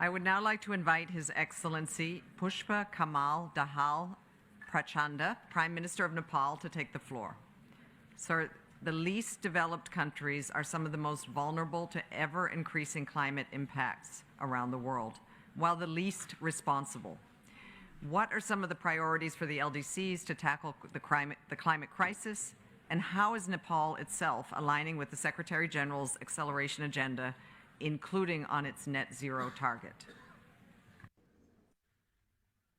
I would now like to invite His Excellency P.M.Prachanda, Prime Minister of Nepal, to take the floor. Sir, the least developed countries are some of the most vulnerable to ever-increasing climate impacts around the world, while the least responsible. What are some of the priorities for the LDCs to tackle the climate crisis, and how is Nepal itself aligning with the Secretary General's acceleration agenda, including on its net zero target?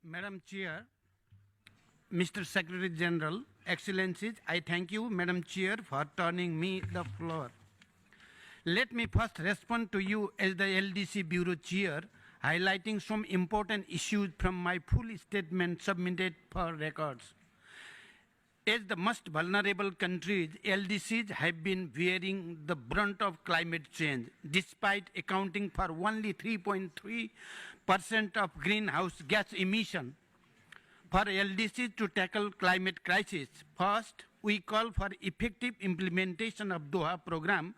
Madam Chair, Mr. Secretary General, Excellencies, I thank you, Madam Chair, for turning me the floor. Let me first respond to you as the LDC Bureau Chair, highlighting some important issues from my full statement submitted for records. As the most vulnerable countries, LDCs have been bearing the brunt of climate change, despite accounting for only 3.3% of greenhouse gas emission. For LDCs to tackle climate crisis, first, we call for effective implementation of Doha program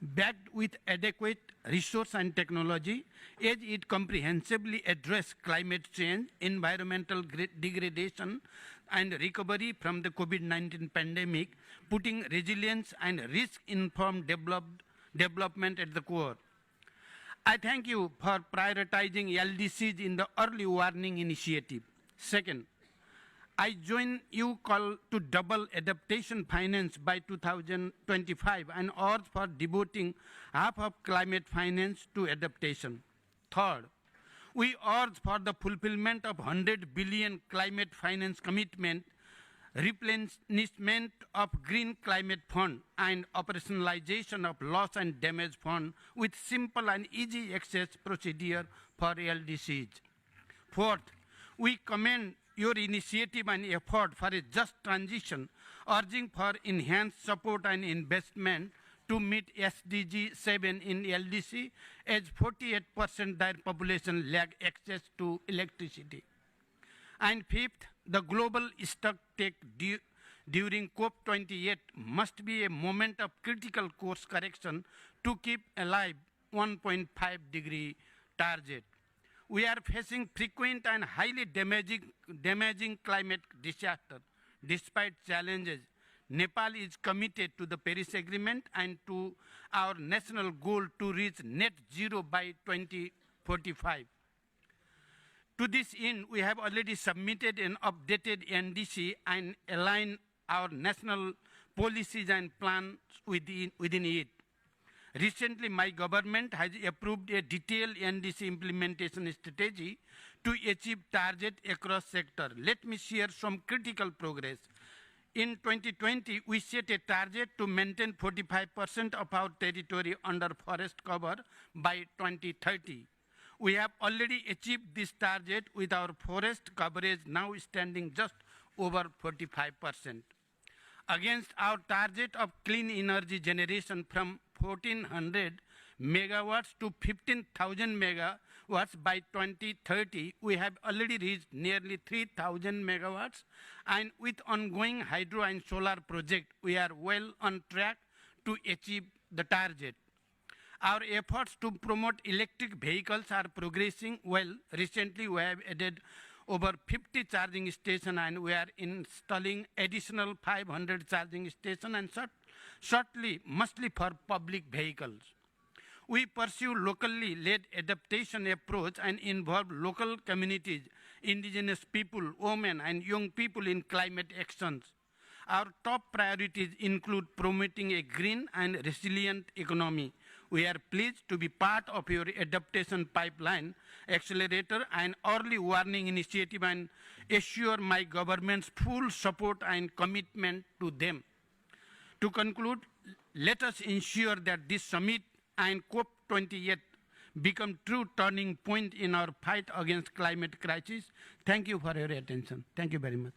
backed with adequate resource and technology as it comprehensively addresses climate change, environmental degradation, and recovery from the COVID-19 pandemic, putting resilience and risk-informed development at the core. I thank you for prioritizing LDCs in the early warning initiative. Second, I join you call to double adaptation finance by 2025 and urge for devoting half of climate finance to adaptation. Third, we urge for the fulfillment of 100 billion climate finance commitment, replenishment of Green Climate Fund, and operationalization of loss and damage fund with simple and easy access procedure for LDCs. Fourth, we commend your initiative and effort for a just transition, urging for enhanced support and investment to meet SDG 7 in LDC, as 48% their population lack access to electricity. And fifth, the global stock take during COP28 must be a moment of critical course correction to keep alive 1.5 degree target. We are facing frequent and highly damaging climate disaster. Despite challenges, Nepal is committed to the Paris Agreement and to our national goal to reach net zero by 2045. To this end, we have already submitted an updated NDC and aligned our national policies and plans within it. Recently, my government has approved a detailed NDC implementation strategy to achieve target across sectors. Let me share some critical progress. In 2020, we set a target to maintain 45% of our territory under forest cover by 2030. We have already achieved this target with our forest coverage now standing just over 45%. Against our target of clean energy generation from 1,400 megawatts to 15,000 megawatts by 2030, we have already reached nearly 3,000 megawatts, and with ongoing hydro and solar projects, we are well on track to achieve the target. Our efforts to promote electric vehicles are progressing well. Recently, we have added over 50 charging stations, and we are installing additional 500 charging stations, and shortly, mostly for public vehicles. We pursue locally led adaptation approach and involve local communities, indigenous people, women, and young people in climate actions. Our top priorities include promoting a green and resilient economy. We are pleased to be part of your adaptation pipeline accelerator and early warning initiative, and assure my government's full support and commitment to them. To conclude, let us ensure that this summit and COP28 become true turning point in our fight against climate crisis. Thank you for your attention. Thank you very much.